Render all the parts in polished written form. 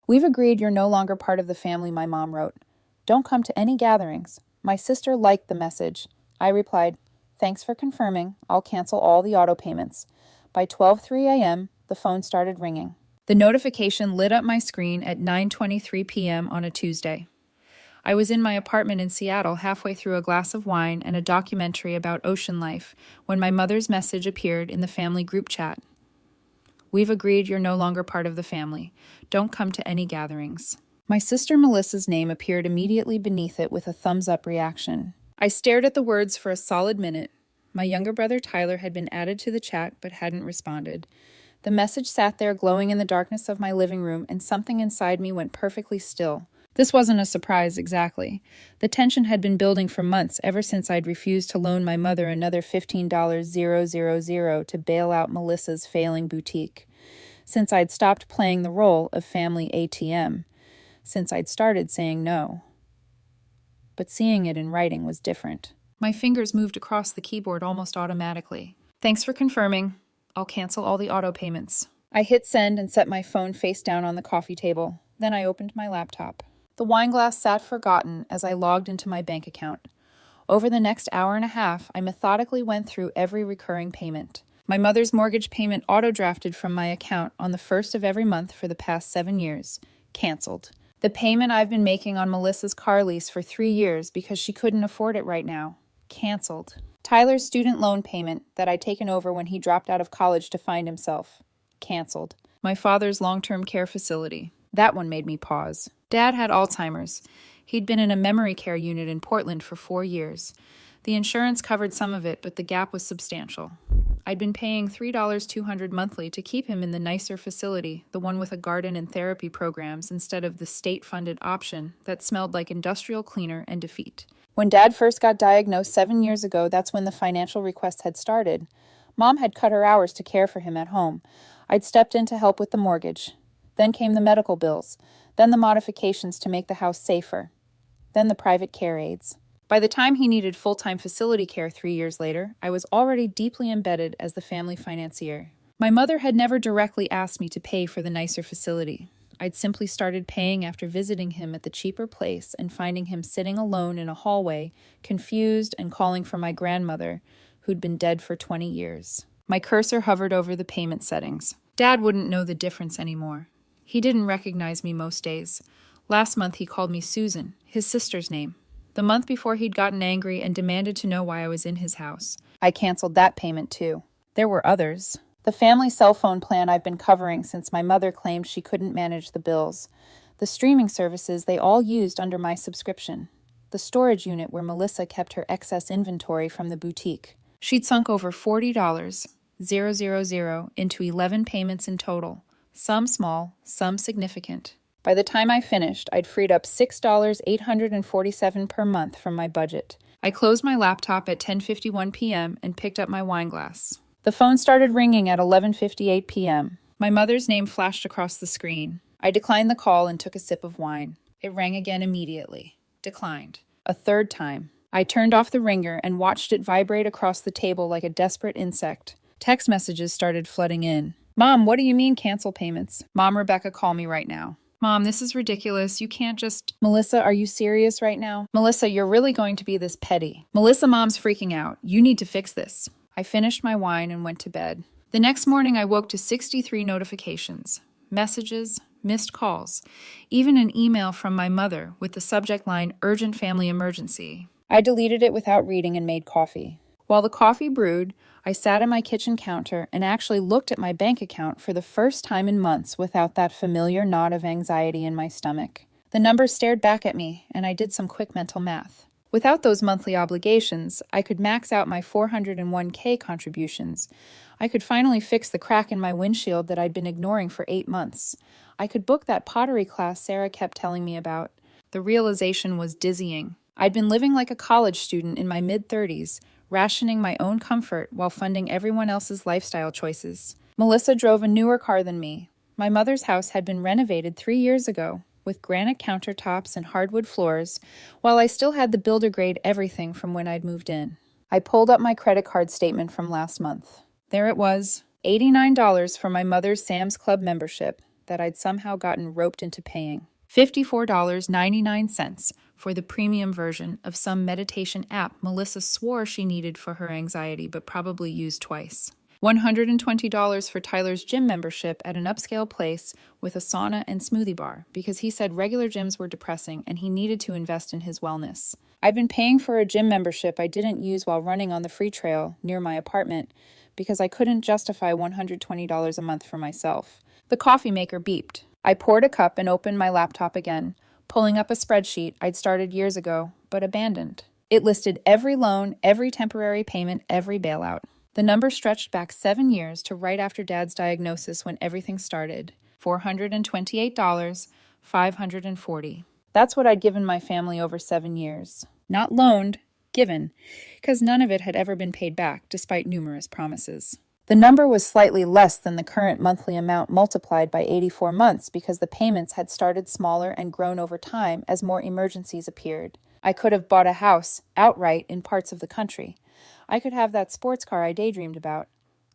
We've agreed you're no longer part of the family, my mom wrote. Don't come to any gatherings. My sister liked the message. I replied, thanks for confirming. I'll cancel all the auto payments. By 12:03 a.m., the phone started ringing. The notification lit up my screen at 9:23 p.m. on a Tuesday. I was in my apartment in Seattle halfway through a glass of wine and a documentary about ocean life when my mother's message appeared in the family group chat. We've agreed you're no longer part of the family. Don't come to any gatherings. My sister Melissa's name appeared immediately beneath it with a thumbs-up reaction. I stared at the words for a solid minute. My younger brother Tyler had been added to the chat but hadn't responded. The message sat there glowing in the darkness of my living room, and something inside me went perfectly still. This wasn't a surprise exactly. The tension had been building for months, ever since I'd refused to loan my mother another $15,000 to bail out Melissa's failing boutique. Since I'd stopped playing the role of family ATM. Since I'd started saying no. But seeing it in writing was different. My fingers moved across the keyboard almost automatically. Thanks for confirming. I'll cancel all the auto payments. I hit send and set my phone face down on the coffee table. Then I opened my laptop. The wine glass sat forgotten as I logged into my bank account. Over the next hour and a half, I methodically went through every recurring payment. My mother's mortgage payment auto-drafted from my account on the first of every month for the past 7 years. Canceled. The payment I've been making on Melissa's car lease for 3 years because she couldn't afford it right now. Canceled. Tyler's student loan payment that I'd taken over when he dropped out of college to find himself. Canceled. My father's long-term care facility. That one made me pause. Dad had Alzheimer's. He'd been in a memory care unit in Portland for 4 years. The insurance covered some of it, but the gap was substantial. I'd been paying $3.200 monthly to keep him in the nicer facility, the one with a garden and therapy programs, instead of the state-funded option that smelled like industrial cleaner and defeat. When Dad first got diagnosed 7 years ago, that's when the financial request had started. Mom had cut her hours to care for him at home. I'd stepped in to help with the mortgage. Then came the medical bills. Then the modifications to make the house safer. Then the private care aides. By the time he needed full-time facility care 3 years later, I was already deeply embedded as the family financier. My mother had never directly asked me to pay for the nicer facility. I'd simply started paying after visiting him at the cheaper place and finding him sitting alone in a hallway, confused and calling for my grandmother, who'd been dead for 20 years. My cursor hovered over the payment settings. Dad wouldn't know the difference anymore. He didn't recognize me most days. Last month he called me Susan, his sister's name. The month before he'd gotten angry and demanded to know why I was in his house. I canceled that payment too. There were others. The family cell phone plan I've been covering since my mother claimed she couldn't manage the bills. The streaming services they all used under my subscription. The storage unit where Melissa kept her excess inventory from the boutique. She'd sunk over $40,000 into 11 payments in total. Some small, some significant. By the time I finished, I'd freed up $6,847 per month from my budget. I closed my laptop at 10:51 p.m. and picked up my wine glass. The phone started ringing at 11:58 p.m. My mother's name flashed across the screen. I declined the call and took a sip of wine. It rang again immediately. Declined. A third time. I turned off the ringer and watched it vibrate across the table like a desperate insect. Text messages started flooding in. Mom, what do you mean cancel payments? Mom, Rebecca, call me right now. Mom, this is ridiculous. You can't just... Melissa, are you serious right now? Melissa, you're really going to be this petty. Melissa, Mom's freaking out. You need to fix this. I finished my wine and went to bed. The next morning, I woke to 63 notifications, messages, missed calls, even an email from my mother with the subject line, Urgent Family Emergency. I deleted it without reading and made coffee. While the coffee brewed, I sat at my kitchen counter and actually looked at my bank account for the first time in months without that familiar knot of anxiety in my stomach. The numbers stared back at me, and I did some quick mental math. Without those monthly obligations, I could max out my $401k contributions. I could finally fix the crack in my windshield that I'd been ignoring for 8 months. I could book that pottery class Sarah kept telling me about. The realization was dizzying. I'd been living like a college student in my mid-30s, rationing my own comfort while funding everyone else's lifestyle choices. Melissa drove a newer car than me. My mother's house had been renovated 3 years ago, with granite countertops and hardwood floors, while I still had the builder-grade everything from when I'd moved in. I pulled up my credit card statement from last month. There it was, $89 for my mother's Sam's Club membership, that I'd somehow gotten roped into paying. $54.99 for the premium version of some meditation app Melissa swore she needed for her anxiety but probably used twice. $120 for Tyler's gym membership at an upscale place with a sauna and smoothie bar because he said regular gyms were depressing and he needed to invest in his wellness. I've been paying for a gym membership I didn't use while running on the free trail near my apartment because I couldn't justify $120 a month for myself. The coffee maker beeped. I poured a cup and opened my laptop again, pulling up a spreadsheet I'd started years ago, but abandoned. It listed every loan, every temporary payment, every bailout. The number stretched back 7 years to right after Dad's diagnosis when everything started. $428, $540. That's what I'd given my family over 7 years. Not loaned, given, because none of it had ever been paid back, despite numerous promises. The number was slightly less than the current monthly amount multiplied by 84 months because the payments had started smaller and grown over time as more emergencies appeared. I could have bought a house outright in parts of the country. I could have that sports car I daydreamed about.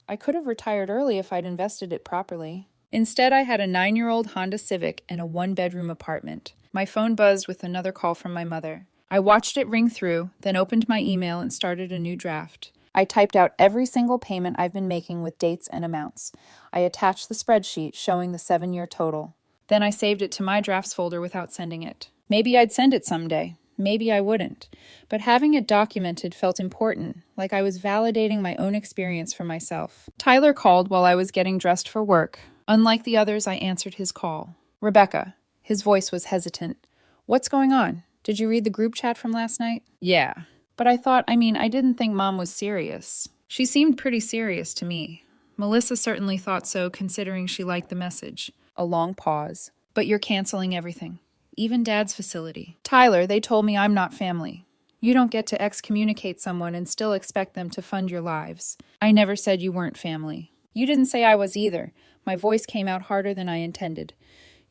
I could have retired early if I'd invested it properly. Instead, I had a 9-year-old Honda Civic and a 1-bedroom apartment. My phone buzzed with another call from my mother. I watched it ring through, then opened my email and started a new draft. I typed out every single payment I've been making with dates and amounts. I attached the spreadsheet showing the 7-year total. Then I saved it to my drafts folder without sending it. Maybe I'd send it someday. Maybe I wouldn't. But having it documented felt important, like I was validating my own experience for myself. Tyler called while I was getting dressed for work. Unlike the others, I answered his call. Rebecca. His voice was hesitant. What's going on? Did you read the group chat from last night? Yeah. But I didn't think Mom was serious. She seemed pretty serious to me. Melissa certainly thought so, considering she liked the message. A long pause. But you're canceling everything. Even Dad's facility. Tyler, they told me I'm not family. You don't get to excommunicate someone and still expect them to fund your lives. I never said you weren't family. You didn't say I was either. My voice came out harder than I intended.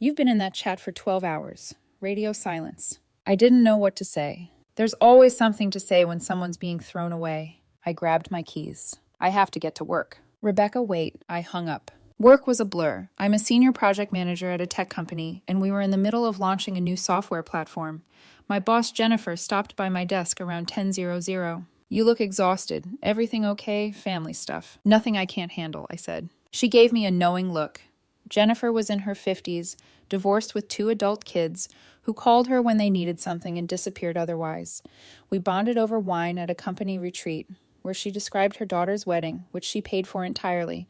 You've been in that chat for 12 hours. Radio silence. I didn't know what to say. There's always something to say when someone's being thrown away. I grabbed my keys. I have to get to work. Rebecca, wait. I hung up. Work was a blur. I'm a senior project manager at a tech company, and we were in the middle of launching a new software platform. My boss, Jennifer, stopped by my desk around 10:00. You look exhausted. Everything okay? Family stuff. Nothing I can't handle, I said. She gave me a knowing look. Jennifer was in her 50s, divorced with 2 adult kids, who called her when they needed something and disappeared otherwise. We bonded over wine at a company retreat, where she described her daughter's wedding, which she paid for entirely,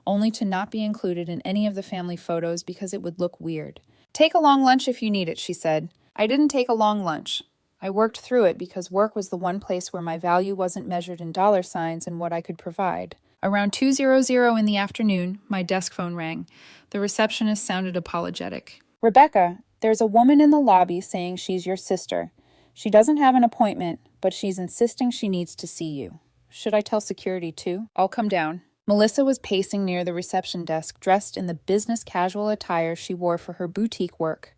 only to not be included in any of the family photos because it would look weird. Take a long lunch if you need it, she said. I didn't take a long lunch. I worked through it because work was the one place where my value wasn't measured in dollar signs and what I could provide. Around 2:00 in the afternoon, my desk phone rang. The receptionist sounded apologetic. Rebecca, there's a woman in the lobby saying she's your sister. She doesn't have an appointment, but she's insisting she needs to see you. Should I tell security too? I'll come down. Melissa was pacing near the reception desk, dressed in the business casual attire she wore for her boutique work.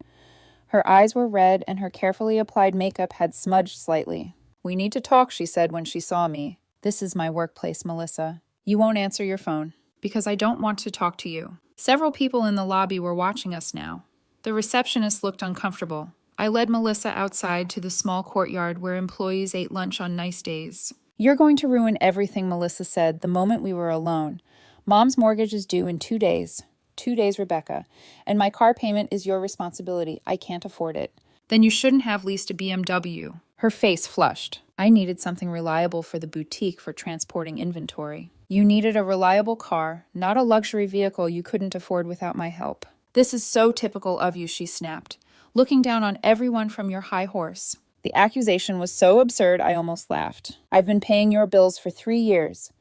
Her eyes were red and her carefully applied makeup had smudged slightly. We need to talk, she said when she saw me. This is my workplace, Melissa. You won't answer your phone. Because I don't want to talk to you. Several people in the lobby were watching us now. The receptionist looked uncomfortable. I led Melissa outside to the small courtyard where employees ate lunch on nice days. You're going to ruin everything, Melissa said the moment we were alone. Mom's mortgage is due in 2 days. 2 days, Rebecca. And my car payment is your responsibility. I can't afford it. Then you shouldn't have leased a BMW. Her face flushed. I needed something reliable for the boutique for transporting inventory. You needed a reliable car, not a luxury vehicle you couldn't afford without my help. This is so typical of you, she snapped, looking down on everyone from your high horse. The accusation was so absurd I almost laughed. I've been paying your bills for 3 years.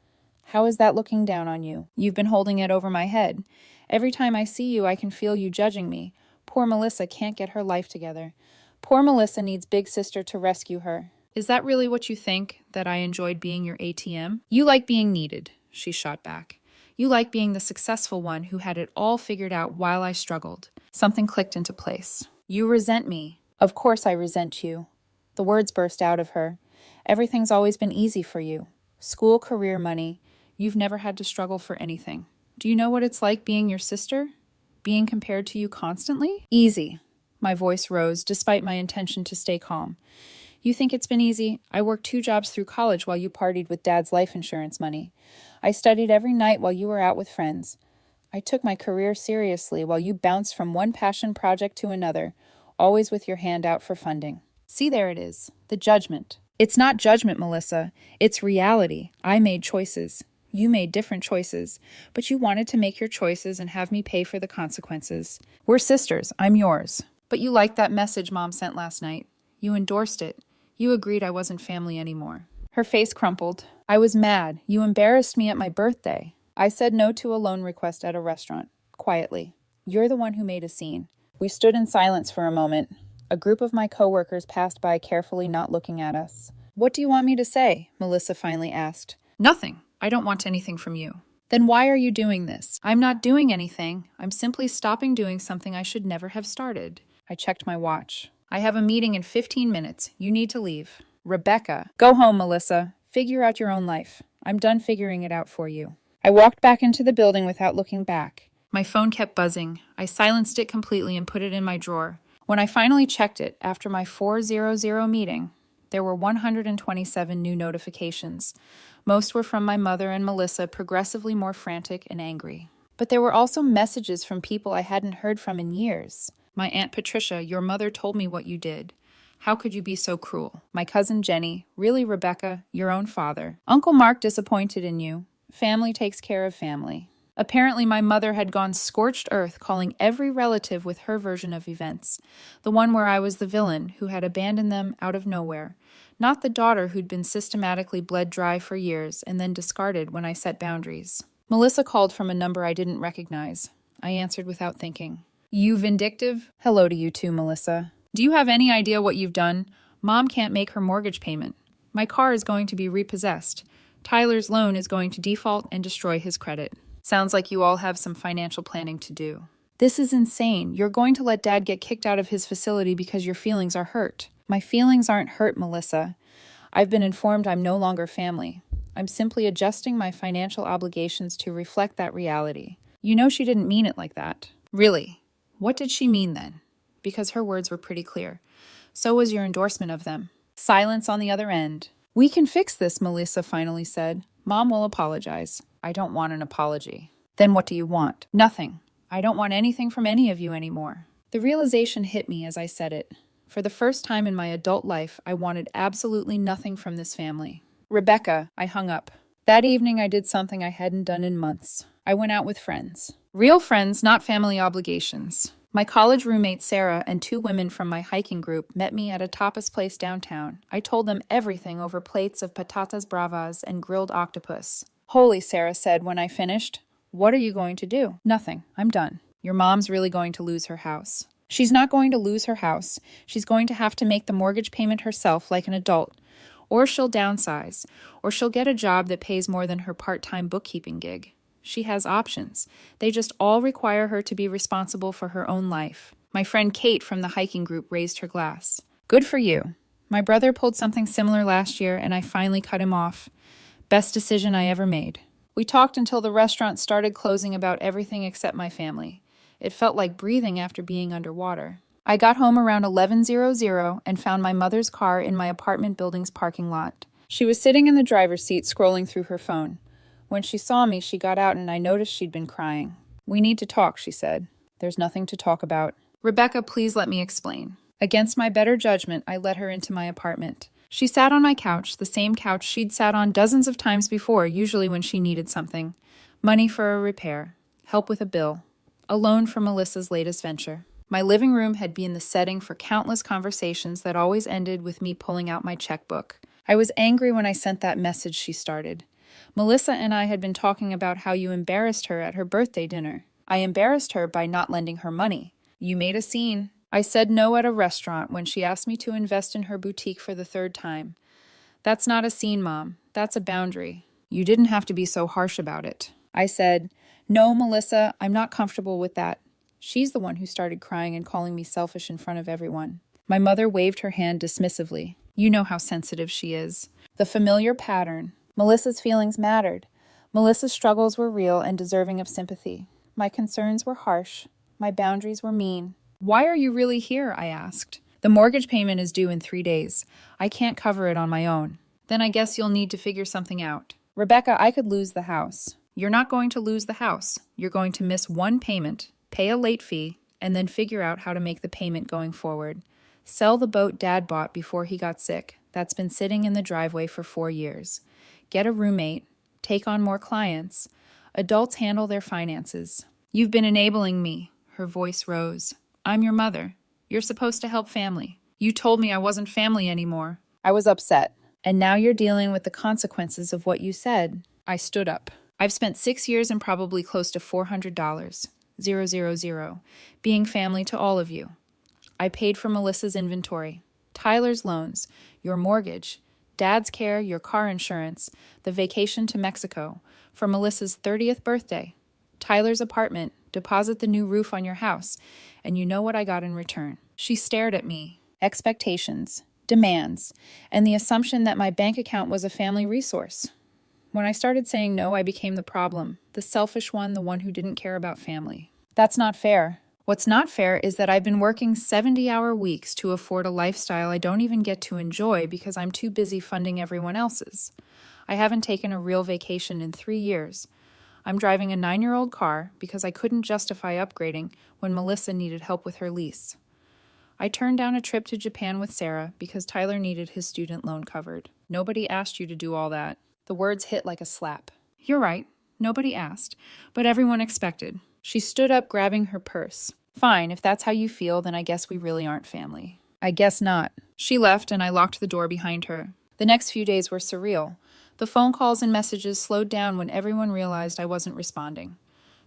How is that looking down on you? You've been holding it over my head. Every time I see you, I can feel you judging me. Poor Melissa can't get her life together. Poor Melissa needs Big Sister to rescue her. Is that really what you think, that I enjoyed being your ATM? You like being needed, she shot back. You like being the successful one who had it all figured out while I struggled. Something clicked into place. You resent me. Of course I resent you. The words burst out of her. Everything's always been easy for you. School, career, money. You've never had to struggle for anything. Do you know what it's like being your sister? Being compared to you constantly? Easy. My voice rose, despite my intention to stay calm. You think it's been easy? I worked 2 jobs through college while you partied with Dad's life insurance money. I studied every night while you were out with friends. I took my career seriously while you bounced from one passion project to another, always with your hand out for funding. See, there it is. The judgment. It's not judgment, Melissa. It's reality. I made choices. You made different choices, but you wanted to make your choices and have me pay for the consequences. We're sisters. I'm yours. But you liked that message Mom sent last night. You endorsed it. You agreed I wasn't family anymore. Her face crumpled. I was mad. You embarrassed me at my birthday. I said no to a loan request at a restaurant, quietly. You're the one who made a scene. We stood in silence for a moment. A group of my coworkers passed by carefully, not looking at us. What do you want me to say? Melissa finally asked. Nothing. I don't want anything from you. Then why are you doing this? I'm not doing anything. I'm simply stopping doing something I should never have started. I checked my watch. I have a meeting in 15 minutes. You need to leave. Rebecca. Go home, Melissa. Figure out your own life. I'm done figuring it out for you. I walked back into the building without looking back. My phone kept buzzing. I silenced it completely and put it in my drawer. When I finally checked it after my 4:00 meeting, there were 127 new notifications. Most were from my mother and Melissa, progressively more frantic and angry. But there were also messages from people I hadn't heard from in years. My Aunt Patricia, your mother told me what you did. How could you be so cruel? My cousin Jenny, really, Rebecca, your own father. Uncle Mark disappointed in you. Family takes care of family. Apparently, my mother had gone scorched earth, calling every relative with her version of events. The one where I was the villain, who had abandoned them out of nowhere. Not the daughter who'd been systematically bled dry for years and then discarded when I set boundaries. Melissa called from a number I didn't recognize. I answered without thinking. You vindictive? Hello to you too, Melissa. Do you have any idea what you've done? Mom can't make her mortgage payment. My car is going to be repossessed. Tyler's loan is going to default and destroy his credit. Sounds like you all have some financial planning to do. This is insane. You're going to let Dad get kicked out of his facility because your feelings are hurt. My feelings aren't hurt, Melissa. I've been informed I'm no longer family. I'm simply adjusting my financial obligations to reflect that reality. You know she didn't mean it like that. Really? What did she mean then? Because her words were pretty clear. So was your endorsement of them. Silence on the other end. We can fix this, Melissa finally said. Mom will apologize. I don't want an apology. Then what do you want? Nothing. I don't want anything from any of you anymore. The realization hit me as I said it. For the first time in my adult life, I wanted absolutely nothing from this family. Rebecca, I hung up. That evening I did something I hadn't done in months. I went out with friends. Real friends, not family obligations. My college roommate Sarah and 2 women from my hiking group met me at a tapas place downtown. I told them everything over plates of patatas bravas and grilled octopus. Holy, Sarah said when I finished. What are you going to do? Nothing. I'm done. Your mom's really going to lose her house. She's not going to lose her house. She's going to have to make the mortgage payment herself like an adult. Or she'll downsize. Or she'll get a job that pays more than her part-time bookkeeping gig. She has options. They just all require her to be responsible for her own life. My friend Kate from the hiking group raised her glass. Good for you. My brother pulled something similar last year, and I finally cut him off. Best decision I ever made. We talked until the restaurant started closing about everything except my family. It felt like breathing after being underwater. I got home around 11:00 and found my mother's car in my apartment building's parking lot. She was sitting in the driver's seat scrolling through her phone. When she saw me, she got out and I noticed she'd been crying. We need to talk, she said. There's nothing to talk about. Rebecca, please let me explain. Against my better judgment, I let her into my apartment. She sat on my couch, the same couch she'd sat on dozens of times before, usually when she needed something. Money for a repair, help with a bill, a loan for Melissa's latest venture. My living room had been the setting for countless conversations that always ended with me pulling out my checkbook. I was angry when I sent that message she started. Melissa and I had been talking about how you embarrassed her at her birthday dinner. I embarrassed her by not lending her money. You made a scene. I said no at a restaurant when she asked me to invest in her boutique for the 3rd time. That's not a scene, Mom. That's a boundary. You didn't have to be so harsh about it. I said, no, Melissa, I'm not comfortable with that. She's the one who started crying and calling me selfish in front of everyone. My mother waved her hand dismissively. You know how sensitive she is. The familiar pattern. Melissa's feelings mattered. Melissa's struggles were real and deserving of sympathy. My concerns were harsh. My boundaries were mean. "Why are you really here?" I asked. "The mortgage payment is due in 3 days. I can't cover it on my own." "Then I guess you'll need to figure something out." "Rebecca, I could lose the house." "You're not going to lose the house. You're going to miss one payment, pay a late fee, and then figure out how to make the payment going forward. Sell the boat Dad bought before he got sick. That's been sitting in the driveway for 4 years. Get a roommate. Take on more clients. Adults handle their finances." "You've been enabling me." Her voice rose. "I'm your mother. You're supposed to help family. You told me I wasn't family anymore." I was upset. "And now you're dealing with the consequences of what you said." I stood up. "I've spent 6 years and probably close to $400, 000, being family to all of you. I paid for Melissa's inventory, Tyler's loans, your mortgage, Dad's care, your car insurance, the vacation to Mexico, for Melissa's 30th birthday, Tyler's apartment, deposit the new roof on your house, and you know what I got in return." She stared at me. Expectations, demands, and the assumption that my bank account was a family resource. When I started saying no, I became the problem, the selfish one, the one who didn't care about family. "That's not fair." "What's not fair is that I've been working 70-hour weeks to afford a lifestyle I don't even get to enjoy because I'm too busy funding everyone else's. I haven't taken a real vacation in 3 years. I'm driving a 9-year-old car because I couldn't justify upgrading when Melissa needed help with her lease. I turned down a trip to Japan with Sarah because Tyler needed his student loan covered. Nobody asked you to do all that." The words hit like a slap. "You're right. Nobody asked, but everyone expected." She stood up, grabbing her purse. "Fine, if that's how you feel, then I guess we really aren't family." "I guess not." She left, and I locked the door behind her. The next few days were surreal. The phone calls and messages slowed down when everyone realized I wasn't responding.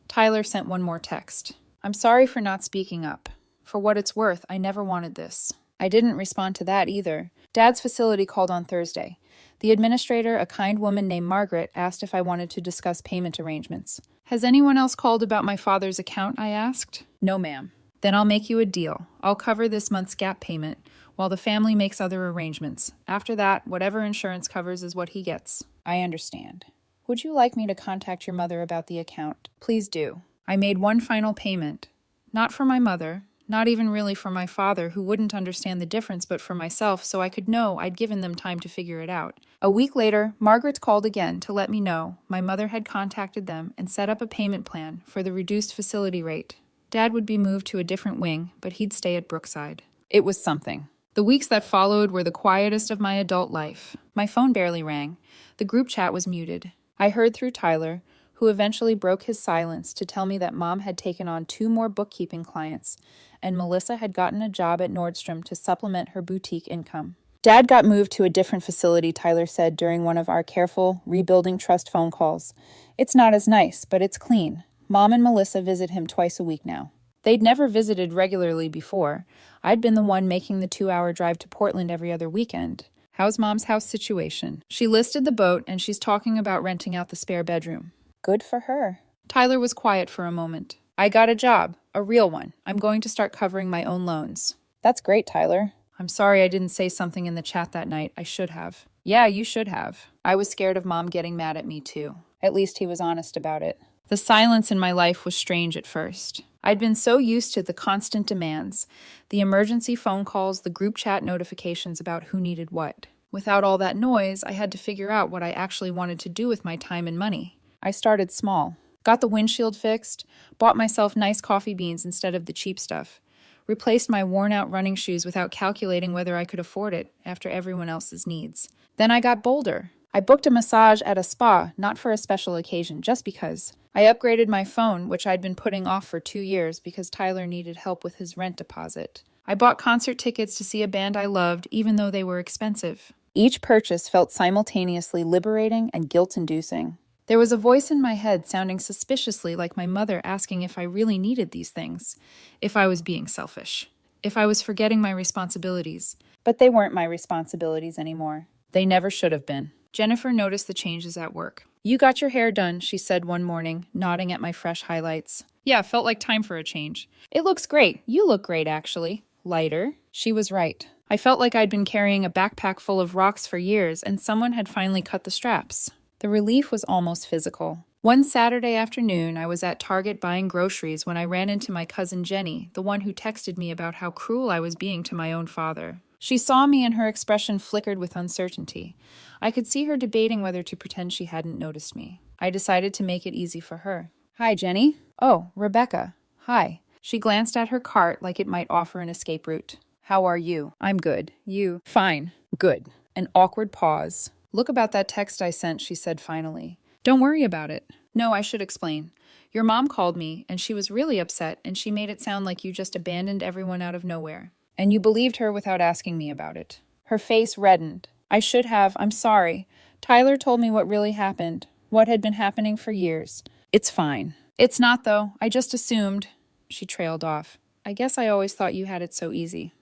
Tyler sent one more text. "I'm sorry for not speaking up. For what it's worth, I never wanted this." I didn't respond to that either. Dad's facility called on Thursday. The administrator, a kind woman named Margaret, asked if I wanted to discuss payment arrangements. "Has anyone else called about my father's account?" I asked. "No, ma'am." "Then I'll make you a deal. I'll cover this month's gap payment, while the family makes other arrangements. After that, whatever insurance covers is what he gets." "I understand. Would you like me to contact your mother about the account?" "Please do." I made one final payment. Not for my mother, not even really for my father, who wouldn't understand the difference, but for myself, so I could know I'd given them time to figure it out. A week later, Margaret called again to let me know my mother had contacted them and set up a payment plan for the reduced facility rate. Dad would be moved to a different wing, but he'd stay at Brookside. It was something. The weeks that followed were the quietest of my adult life. My phone barely rang. The group chat was muted. I heard through Tyler, who eventually broke his silence to tell me that Mom had taken on 2 more bookkeeping clients, and Melissa had gotten a job at Nordstrom to supplement her boutique income. Dad got moved to a different facility, Tyler said during one of our careful, rebuilding trust phone calls. "It's not as nice, but it's clean. Mom and Melissa visit him twice a week now." They'd never visited regularly before. I'd been the one making the 2-hour drive to Portland every other weekend. "How's Mom's house situation?" She listed the boat, and she's talking about renting out the spare bedroom. Good for her. Tyler was quiet for a moment. "I got a job, a real one. I'm going to start covering my own loans." That's great, Tyler. "I'm sorry I didn't say something in the chat that night. I should have." "Yeah, you should have." I was scared of Mom getting mad at me too. At least he was honest about it. The silence in my life was strange at first. I'd been so used to the constant demands, the emergency phone calls, the group chat notifications about who needed what. Without all that noise, I had to figure out what I actually wanted to do with my time and money. I started small. Got the windshield fixed, bought myself nice coffee beans instead of the cheap stuff, replaced my worn-out running shoes without calculating whether I could afford it after everyone else's needs. Then I got bolder. I booked a massage at a spa, not for a special occasion, just because. I upgraded my phone, which I'd been putting off for 2 years because Tyler needed help with his rent deposit. I bought concert tickets to see a band I loved, even though they were expensive. Each purchase felt simultaneously liberating and guilt-inducing. There was a voice in my head sounding suspiciously like my mother asking if I really needed these things, if I was being selfish, if I was forgetting my responsibilities. But they weren't my responsibilities anymore. They never should have been. Jennifer noticed the changes at work. "You got your hair done," she said one morning, nodding at my fresh highlights. "Yeah, felt like time for a change." "It looks great. You look great, actually. Lighter." She was right. I felt like I'd been carrying a backpack full of rocks for years, and someone had finally cut the straps. The relief was almost physical. One Saturday afternoon, I was at Target buying groceries when I ran into my cousin Jenny, the one who texted me about how cruel I was being to my own father. She saw me and her expression flickered with uncertainty. I could see her debating whether to pretend she hadn't noticed me. I decided to make it easy for her. "Hi, Jenny." "Oh, Rebecca. Hi." She glanced at her cart like it might offer an escape route. "How are you?" "I'm good. You?" "Fine. Good." An awkward pause. "Look about that text I sent," she said finally. "Don't worry about it." "No, I should explain. Your mom called me, and she was really upset, and she made it sound like you just abandoned everyone out of nowhere. And you believed her without asking me about it." Her face reddened. "I should have. I'm sorry. Tyler told me what really happened, what had been happening for years. It's fine." "It's not, though. I just assumed." She trailed off. "I guess I always thought you had it so easy.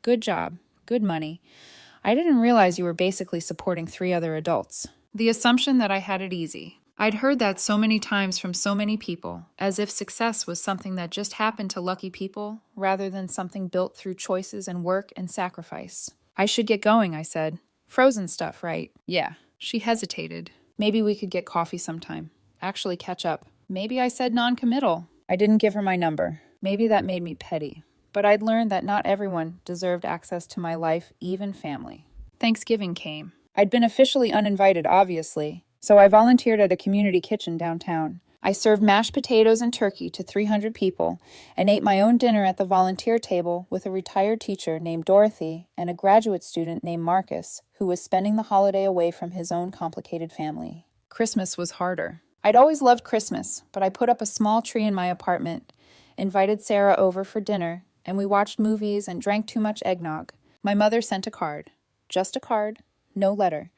Good job. Good money. I didn't realize you were basically supporting 3 other adults." The assumption that I had it easy. I'd heard that so many times from so many people, as if success was something that just happened to lucky people, rather than something built through choices and work and sacrifice. "I should get going," I said. "Frozen stuff, right?" "Yeah." She hesitated. "Maybe we could get coffee sometime. Actually catch up." Maybe I said non-committal. I didn't give her my number. Maybe that made me petty. But I'd learned that not everyone deserved access to my life, even family. Thanksgiving came. I'd been officially uninvited, obviously, so I volunteered at a community kitchen downtown. I served mashed potatoes and turkey to 300 people and ate my own dinner at the volunteer table with a retired teacher named Dorothy and a graduate student named Marcus, who was spending the holiday away from his own complicated family. Christmas was harder. I'd always loved Christmas, but I put up a small tree in my apartment, invited Sarah over for dinner, and we watched movies and drank too much eggnog. My mother sent a card. Just a card, no letter,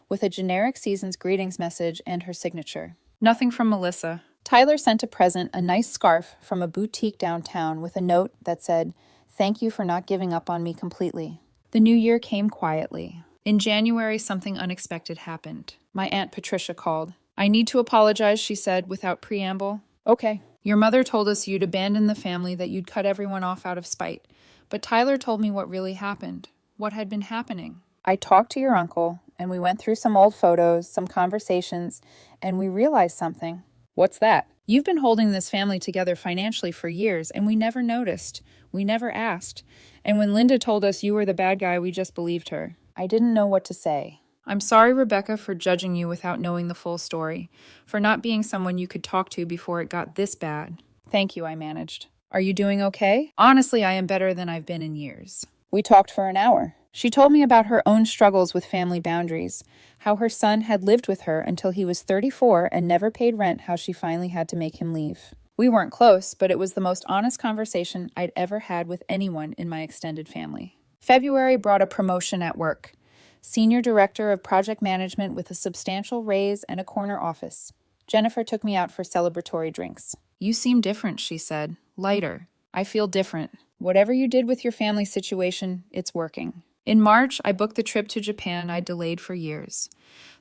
with a generic season's greetings message and her signature. Nothing from Melissa. Tyler sent a present, a nice scarf from a boutique downtown with a note that said, "Thank you for not giving up on me completely." The new year came quietly. In January, something unexpected happened. My Aunt Patricia called. "I need to apologize," she said without preamble. "Okay." "Your mother told us you'd abandoned the family, that you'd cut everyone off out of spite. But Tyler told me what really happened, what had been happening. I talked to your uncle, and we went through some old photos, some conversations, and we realized something." "What's that?" "You've been holding this family together financially for years, and we never noticed. We never asked. And when Linda told us you were the bad guy, we just believed her." I didn't know what to say. "I'm sorry, Rebecca, for judging you without knowing the full story, for not being someone you could talk to before it got this bad." "Thank you," I managed. "Are you doing okay?" "Honestly, I am better than I've been in years." We talked for an hour. She told me about her own struggles with family boundaries, how her son had lived with her until he was 34 and never paid rent, how she finally had to make him leave. We weren't close, but it was the most honest conversation I'd ever had with anyone in my extended family. February brought a promotion at work. Senior Director of Project Management with a substantial raise and a corner office. Jennifer took me out for celebratory drinks. "You seem different," she said. "Lighter." "I feel different. Whatever you did with your family situation, it's working." In March, I booked the trip to Japan I'd delayed for years.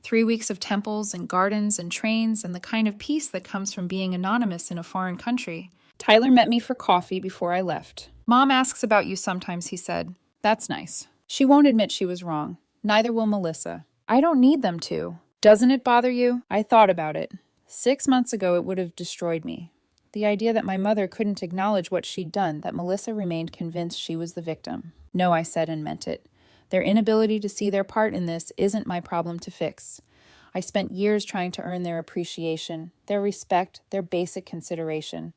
3 weeks of temples and gardens and trains and the kind of peace that comes from being anonymous in a foreign country. Tyler met me for coffee before I left. "Mom asks about you sometimes," he said. "That's nice. She won't admit she was wrong. Neither will Melissa." "I don't need them to." "Doesn't it bother you?" I thought about it. 6 months ago, it would have destroyed me. The idea that my mother couldn't acknowledge what she'd done, that Melissa remained convinced she was the victim. "No," I said and meant it. Their inability to see their part in this isn't my problem to fix. I spent years trying to earn their appreciation, their respect, their basic consideration.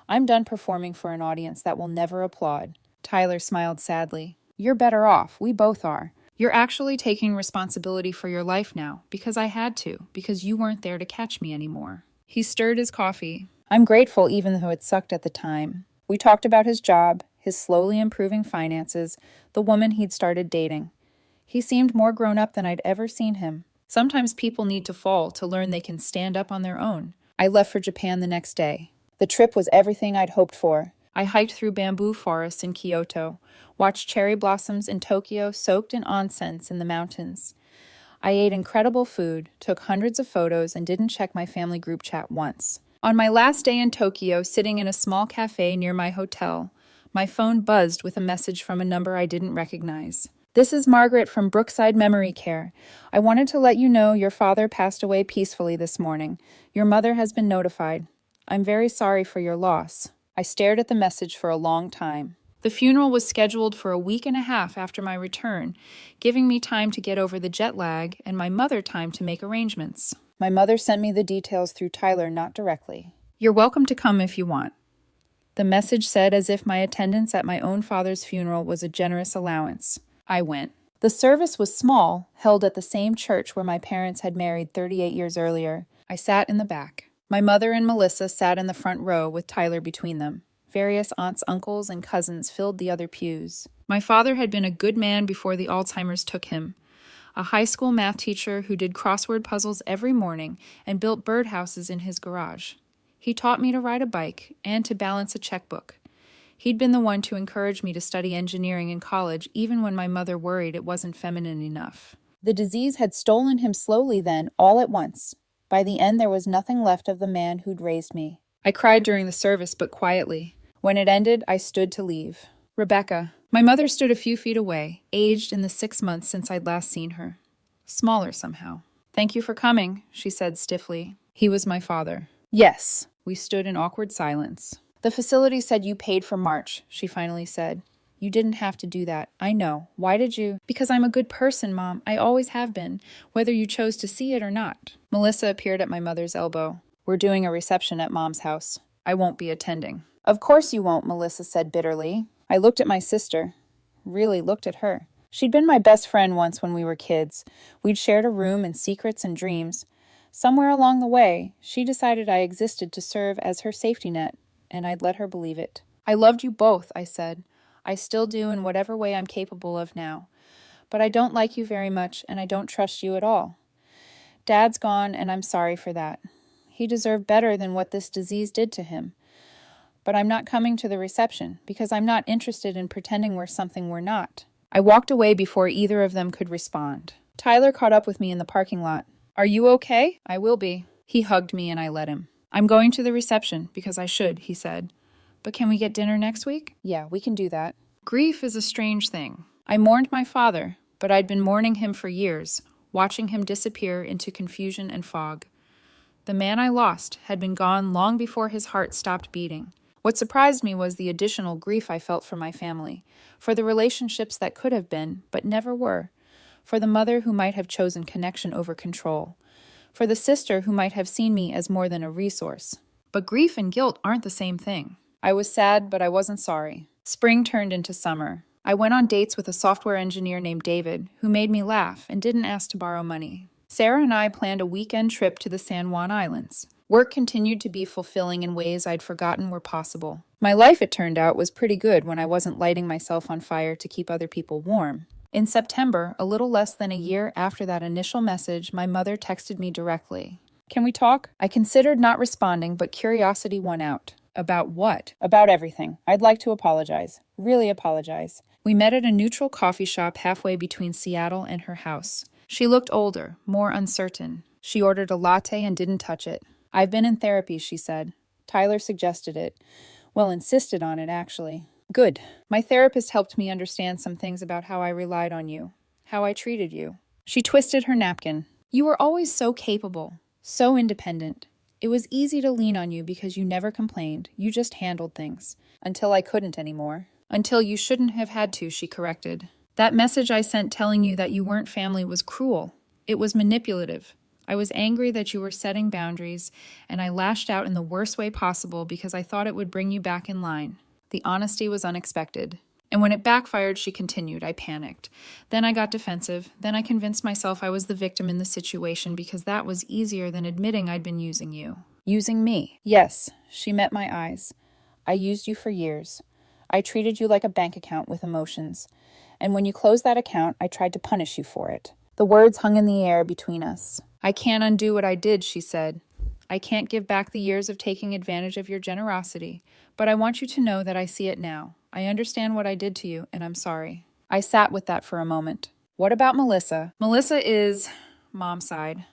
I'm done performing for an audience that will never applaud. Tyler smiled sadly. "You're better off. We both are. You're actually taking responsibility for your life now, because I had to, because you weren't there to catch me anymore." He stirred his coffee. I'm grateful, even though it sucked at the time. We talked about his job, his slowly improving finances, the woman he'd started dating. He seemed more grown up than I'd ever seen him. Sometimes people need to fall to learn they can stand up on their own. I left for Japan the next day. The trip was everything I'd hoped for. I hiked through bamboo forests in Kyoto, watched cherry blossoms in Tokyo soaked in onsen in the mountains. I ate incredible food, took hundreds of photos, and didn't check my family group chat once. On my last day in Tokyo, sitting in a small cafe near my hotel, my phone buzzed with a message from a number I didn't recognize. This is Margaret from Brookside Memory Care. I wanted to let you know your father passed away peacefully this morning. Your mother has been notified. I'm very sorry for your loss. I stared at the message for a long time. The funeral was scheduled for a week and a half after my return, giving me time to get over the jet lag and my mother time to make arrangements. My mother sent me the details through Tyler, not directly. You're welcome to come if you want. The message said as if my attendance at my own father's funeral was a generous allowance. I went. The service was small, held at the same church where my parents had married 38 years earlier. I sat in the back. My mother and Melissa sat in the front row with Tyler between them. Various aunts, uncles, and cousins filled the other pews. My father had been a good man before the Alzheimer's took him. A high school math teacher who did crossword puzzles every morning and built birdhouses in his garage. He taught me to ride a bike and to balance a checkbook. He'd been the one to encourage me to study engineering in college, even when my mother worried it wasn't feminine enough. The disease had stolen him slowly then, all at once. By the end, there was nothing left of the man who'd raised me. I cried during the service, but quietly. When it ended, I stood to leave. Rebecca. My mother stood a few feet away, aged in the 6 months since I'd last seen her. Smaller somehow. Thank you for coming, she said stiffly. He was my father. Yes. We stood in awkward silence. The facility said you paid for March, she finally said. You didn't have to do that. I know. Why did you? Because I'm a good person, Mom. I always have been, whether you chose to see it or not. Melissa appeared at my mother's elbow. We're doing a reception at Mom's house. I won't be attending. Of course you won't, Melissa said bitterly. I looked at my sister. Really looked at her. She'd been my best friend once when we were kids. We'd shared a room and secrets and dreams. Somewhere along the way, she decided I existed to serve as her safety net, and I'd let her believe it. I loved you both, I said. I still do in whatever way I'm capable of now. But I don't like you very much, and I don't trust you at all. Dad's gone, and I'm sorry for that. He deserved better than what this disease did to him. But I'm not coming to the reception, because I'm not interested in pretending we're something we're not. I walked away before either of them could respond. Tyler caught up with me in the parking lot. Are you okay? I will be. He hugged me and I let him. I'm going to the reception, because I should, he said. But can we get dinner next week? Yeah, we can do that. Grief is a strange thing. I mourned my father, but I'd been mourning him for years, watching him disappear into confusion and fog. The man I lost had been gone long before his heart stopped beating. What surprised me was the additional grief I felt for my family, for the relationships that could have been, but never were, for the mother who might have chosen connection over control, for the sister who might have seen me as more than a resource. But grief and guilt aren't the same thing. I was sad, but I wasn't sorry. Spring turned into summer. I went on dates with a software engineer named David, who made me laugh and didn't ask to borrow money. Sarah and I planned a weekend trip to the San Juan Islands. Work continued to be fulfilling in ways I'd forgotten were possible. My life, it turned out, was pretty good when I wasn't lighting myself on fire to keep other people warm. In September, a little less than a year after that initial message, my mother texted me directly. Can we talk? I considered not responding, but curiosity won out. About what? About everything. I'd like to apologize. Really apologize. We met at a neutral coffee shop halfway between Seattle and her house. She looked older, more uncertain. She ordered a latte and didn't touch it. I've been in therapy, she said. Tyler suggested it. Well, insisted on it, actually. Good. My therapist helped me understand some things about how I relied on you, how I treated you. She twisted her napkin. You were always so capable, so independent. It was easy to lean on you because you never complained. You just handled things. Until I couldn't anymore. Until you shouldn't have had to, she corrected. That message I sent telling you that you weren't family was cruel. It was manipulative. I was angry that you were setting boundaries, and I lashed out in the worst way possible because I thought it would bring you back in line. The honesty was unexpected. And when it backfired, she continued, I panicked. Then I got defensive. Then I convinced myself I was the victim in the situation because that was easier than admitting I'd been using you. Using me? Yes, she met my eyes. I used you for years. I treated you like a bank account with emotions. And when you closed that account, I tried to punish you for it. The words hung in the air between us. I can't undo what I did, she said. I can't give back the years of taking advantage of your generosity, but I want you to know that I see it now. I understand what I did to you, and I'm sorry. I sat with that for a moment. What about Melissa? Melissa is... Mom sighed.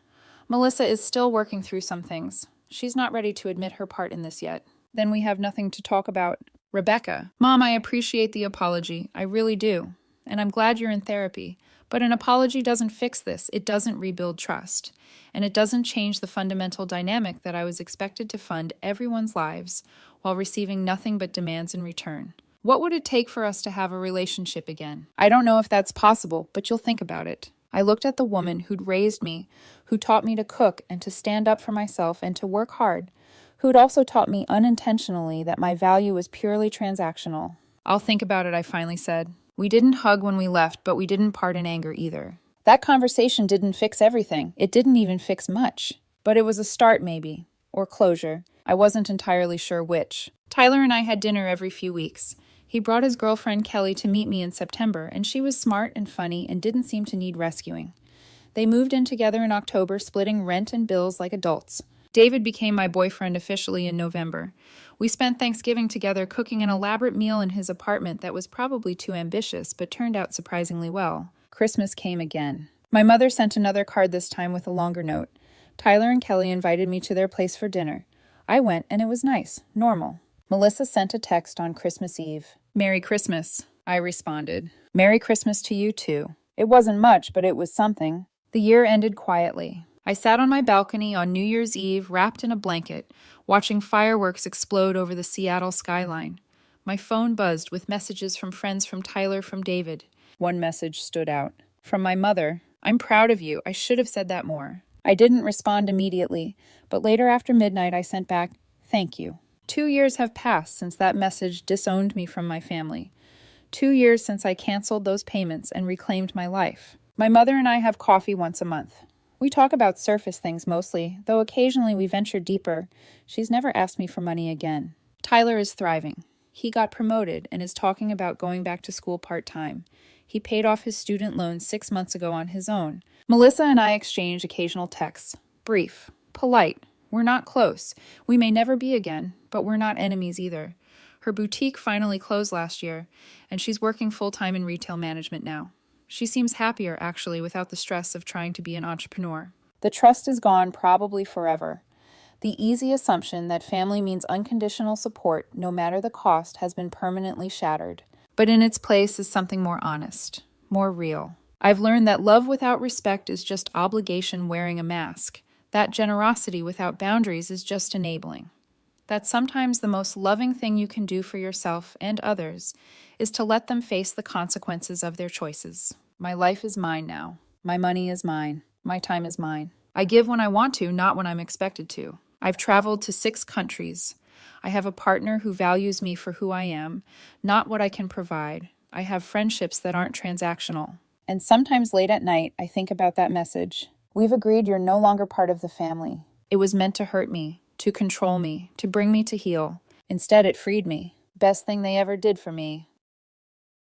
Melissa is still working through some things. She's not ready to admit her part in this yet. Then we have nothing to talk about. Rebecca. Mom, I appreciate the apology. I really do. and I'm glad you're in therapy. But an apology doesn't fix this. It doesn't rebuild trust. And it doesn't change the fundamental dynamic that I was expected to fund everyone's lives while receiving nothing but demands in return. What would it take for us to have a relationship again? I don't know if that's possible, but you'll think about it. I looked at the woman who'd raised me, who taught me to cook and to stand up for myself and to work hard, who'd also taught me unintentionally that my value was purely transactional. I'll think about it, I finally said. We didn't hug when we left, but we didn't part in anger either. That conversation didn't fix everything. It didn't even fix much. But it was a start, maybe. Or closure. I wasn't entirely sure which. Tyler and I had dinner every few weeks. He brought his girlfriend Kelly to meet me in September, and she was smart and funny and didn't seem to need rescuing. They moved in together in October, splitting rent and bills like adults. David became my boyfriend officially in November. We spent Thanksgiving together cooking an elaborate meal in his apartment that was probably too ambitious, but turned out surprisingly well. Christmas came again. My mother sent another card this time with a longer note. Tyler and Kelly invited me to their place for dinner. I went, and it was nice, normal. Melissa sent a text on Christmas Eve. "Merry Christmas," I responded. "Merry Christmas to you, too." It wasn't much, but it was something. The year ended quietly. I sat on my balcony on New Year's Eve, wrapped in a blanket, watching fireworks explode over the Seattle skyline. My phone buzzed with messages from friends, from Tyler, from David. One message stood out. From my mother. "I'm proud of you. I should have said that more." I didn't respond immediately, but later after midnight I sent back, "Thank you." 2 years have passed since that message disowned me from my family. 2 years since I canceled those payments and reclaimed my life. My mother and I have coffee once a month. We talk about surface things mostly, though occasionally we venture deeper. She's never asked me for money again. Tyler is thriving. He got promoted and is talking about going back to school part-time. He paid off his student loans 6 months ago on his own. Melissa and I exchange occasional texts. Brief. Polite. We're not close. We may never be again, but we're not enemies either. Her boutique finally closed last year, and she's working full-time in retail management now. She seems happier, actually, without the stress of trying to be an entrepreneur. The trust is gone, probably forever. The easy assumption that family means unconditional support, no matter the cost, has been permanently shattered. But in its place is something more honest, more real. I've learned that love without respect is just obligation wearing a mask. That generosity without boundaries is just enabling. That sometimes the most loving thing you can do for yourself and others is to let them face the consequences of their choices. My life is mine now. My money is mine. My time is mine. I give when I want to, not when I'm expected to. I've traveled to 6 countries. I have a partner who values me for who I am, not what I can provide. I have friendships that aren't transactional. And sometimes late at night, I think about that message. We've agreed you're no longer part of the family. It was meant to hurt me, to control me, to bring me to heel. Instead, it freed me. Best thing they ever did for me.